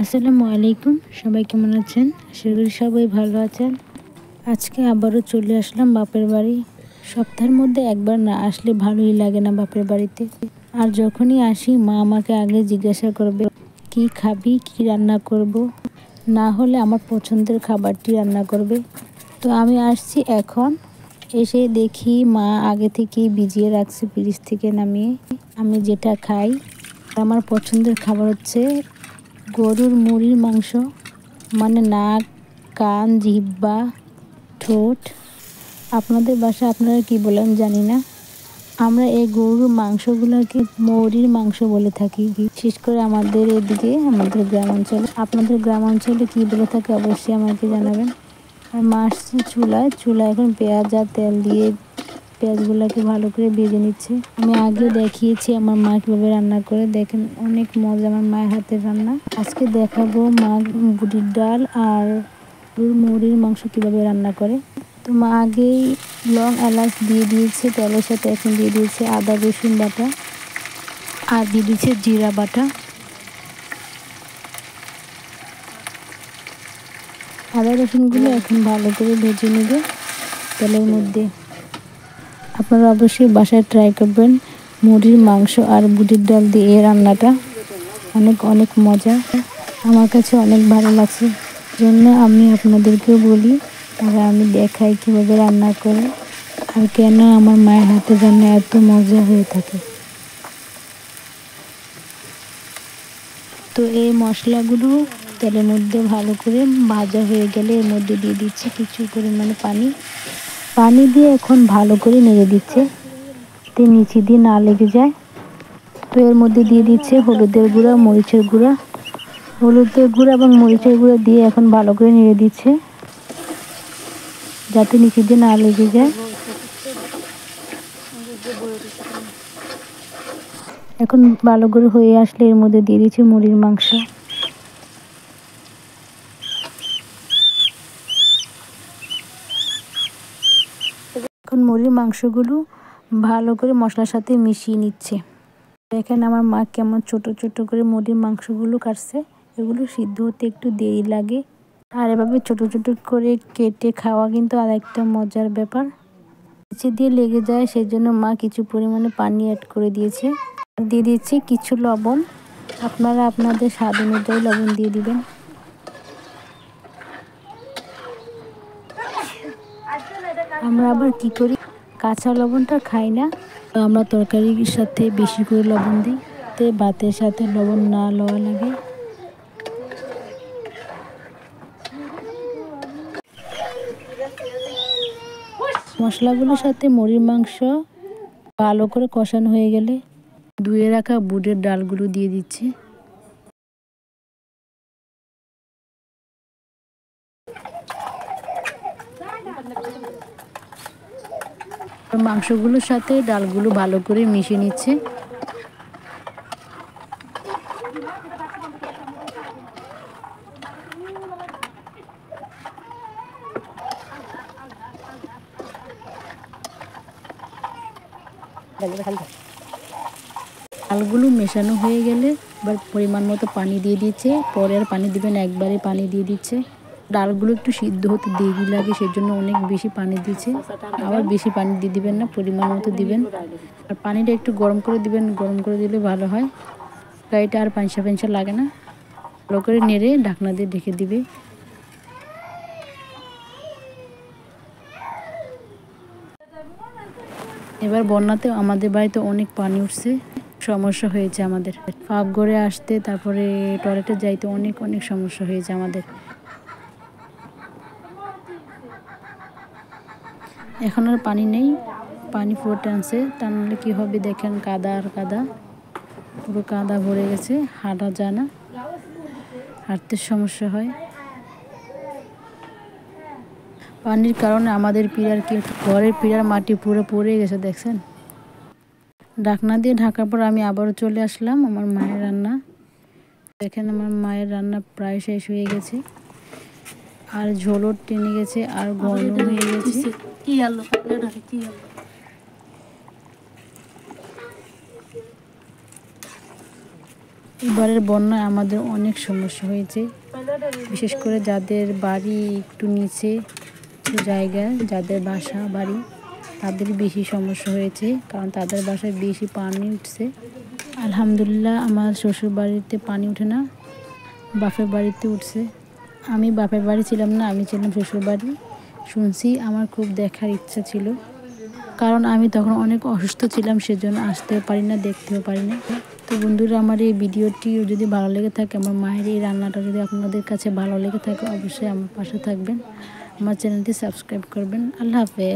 আসসালামু আলাইকুম। সবাই কেমন আছেন? আশা করি সবাই ভালো আছেন। আজকে আবারও চলে আসলাম বাপের বাড়ি। সপ্তাহের মধ্যে একবার না আসলে ভালোই লাগে না বাপের বাড়িতে। আর যখনই আসি মা আমাকে আগে জিজ্ঞাসা করবে কি খাবি, কি রান্না করব, না হলে আমার পছন্দের খাবারটি রান্না করবে। তো আমি আসছি এখন, এসে দেখি মা আগে থেকেই ভিজিয়ে রাখছে ফ্রিজ থেকে নামিয়ে। আমি যেটা খাই, আমার পছন্দের খাবার হচ্ছে গরুর মুড়ির মাংস, মানে নাক, কান, জিহ্বা, ঠোঁট। আপনাদের বাসায় আপনারা কি বলেন জানি না। আমরা এই গরুর মাংসগুলোকে মুড়ির মাংস বলে থাকি, বিশেষ করে আমাদের এদিকে, আমাদের গ্রাম অঞ্চলে। আপনাদের গ্রাম অঞ্চলে কী বলে থাকে অবশ্যই আমাকে জানাবেন। আর মাছছি চুলায় এখন পেঁয়াজ আর তেল দিয়ে পেঁয়াজগুলোকে ভালো করে ভেজে নিচ্ছে। আমি আগে দেখিয়েছি আমার মা কীভাবে রান্না করে, দেখেন অনেক মজা আমার মায়ের হাতের রান্না। আজকে দেখাবো মা বুটির ডাল আর মুরগির মাংস কীভাবে রান্না করে। তো মা আগেই লং এলাচ দিয়ে দিয়েছে তেলের সাথে, এখন দিয়ে দিয়েছে আদা রসুন বাটা আর দিয়ে দিয়েছে জিরা বাটা। আদা রসুনগুলো এখন ভালো করে ভেজে নেবে তেলের মধ্যে। আপনারা অবশ্যই বাসায় ট্রাই করবেন মুরগির মাংস আর বুটির ডাল দিয়ে এই রান্নাটা, অনেক অনেক মজা। আমার কাছে অনেক ভালো লাগছে, জন্য আমি আপনাদেরকেও বলি আর আমি দেখাই কীভাবে রান্না করে আর কেন আমার মায়ের হাতে রান্না এত মজা হয়ে থাকে। তো এই মশলাগুলো তেলের মধ্যে ভালো করে ভাজা হয়ে গেলে এর মধ্যে দিয়ে দিচ্ছে কিছু পরিমাণে পানি দিয়ে এখন ভালো করে নেড়ে দিচ্ছে, তে নিচে দিয়ে না লেগে যায়। তো এর মধ্যে দিয়ে দিচ্ছে হলুদের গুঁড়া, মরিচের গুঁড়া, এবং মরিচের গুঁড়া দিয়ে এখন ভালো করে নেড়ে দিচ্ছে যাতে নিচে দিয়ে না লেগে যায়। এখন ভালো করে হয়ে আসলে এর মধ্যে দিয়ে দিচ্ছে মুরগির মাংস। এখন মুরগির মাংসগুলো ভালো করে মশলার সাথে মিশিয়ে নিচ্ছে। দেখেন আমার মা কেমন ছোট ছোট করে মুরগির মাংসগুলো কাটছে। এগুলো সিদ্ধ হতে একটু দেরি লাগে, আর এভাবে ছোট ছোট করে কেটে খাওয়া কিন্তু আর একটা মজার ব্যাপার। নিচে দিয়ে লেগে যায়, সেই জন্য মা কিছু পরিমাণে পানি অ্যাড করে দিয়েছে। দিয়ে দিয়েছি কিছু লবণ, আপনারা আপনাদের স্বাদ অনুযায়ী লবণ দিয়ে দিবেন। আমরা আবার কি করি, কাঁচা লবণটা খাই না, আমরা তরকারির সাথে বেশি করে লবণ দিই, তে ভাতের সাথে লবণ না লওয়া লাগে। মশলাগুলোর সাথে মুরগির মাংস ভালো করে কষানো হয়ে গেলে ধুয়ে রাখা বুটের ডালগুলো দিয়ে দিচ্ছি। মাংসগুলোর সাথে ডালগুলো ভালো করে মিশিয়ে নিচ্ছে। ডালগুলো মেশানো হয়ে গেলে এবার পরিমাণ মতো পানি দিয়ে দিচ্ছে, পরে আর পানি দিবেন, একবারে পানি দিয়ে দিচ্ছে। ডালগুলো একটু সিদ্ধ হতে দেরি লাগে, সেজন্য অনেক বেশি পানি দিচ্ছে। আবার বেশি পানি দিয়ে দিবেন না, পরিমাণ মতো দিবেন। আর পানিটা একটু গরম করে দিবেন, গরম করে দিলে ভালো হয়, গাড়িটা আর পাঞ্চা পাঞ্চা লাগে না। ভালো করে নেড়ে ঢাকনা দিয়ে ঢেকে দিবে। এবার বন্যাতে আমাদের বাড়িতে অনেক পানি উঠছে, সমস্যা হয়েছে আমাদের পাক ঘরে আসতে, তারপরে টয়লেটে যাইতে অনেক অনেক সমস্যা হয়েছে আমাদের। এখন আর পানি নেই, পানি পুরো টানছে, টানলে কী হবে দেখেন, কাদা আর কাদা, পুরো কাদা ভরে গেছে, হাঁটা যায় না, হাঁটতে সমস্যা হয়। পানির কারণে আমাদের ঘরের পিঁড়ার মাটি পুরো পড়ে গেছে, দেখছেন। ঢাকনা দিয়ে ঢাকার পর আমি আবারও চলে আসলাম আমার মায়ের রান্না। দেখেন আমার মায়ের রান্না প্রায় শেষ হয়ে গেছে, আর ঝোলও টেনে গেছে আর ঘন হয়ে গেছে। এবারের বন্যায় আমাদের অনেক সমস্যা হয়েছে, বিশেষ করে যাদের বাড়ি একটু নিচে জায়গায়, যাদের বাসা বাড়ি তাদের বেশি সমস্যা হয়েছে, কারণ তাদের বাসায় বেশি পানি উঠছে। আলহামদুলিল্লাহ আমার শ্বশুর বাড়িতে পানি ওঠে না, বাপের বাড়িতে উঠছে। আমি বাপের বাড়ি ছিলাম না, আমি ছিলাম শ্বশুর বাড়ি। শুনছি, আমার খুব দেখার ইচ্ছা ছিল, কারণ আমি তখন অনেক অসুস্থ ছিলাম, সেজন্য আসতেও পারি না, দেখতেও পারি না। তো বন্ধুরা, আমার এই ভিডিওটি যদি ভালো লেগে থাকে, আমার মায়ের এই রান্নাটা যদি আপনাদের কাছে ভালো লেগে থাকে, অবশ্যই আমার পাশে থাকবেন, আমার চ্যানেলটি সাবস্ক্রাইব করবেন। আল্লাহ হাফেজ।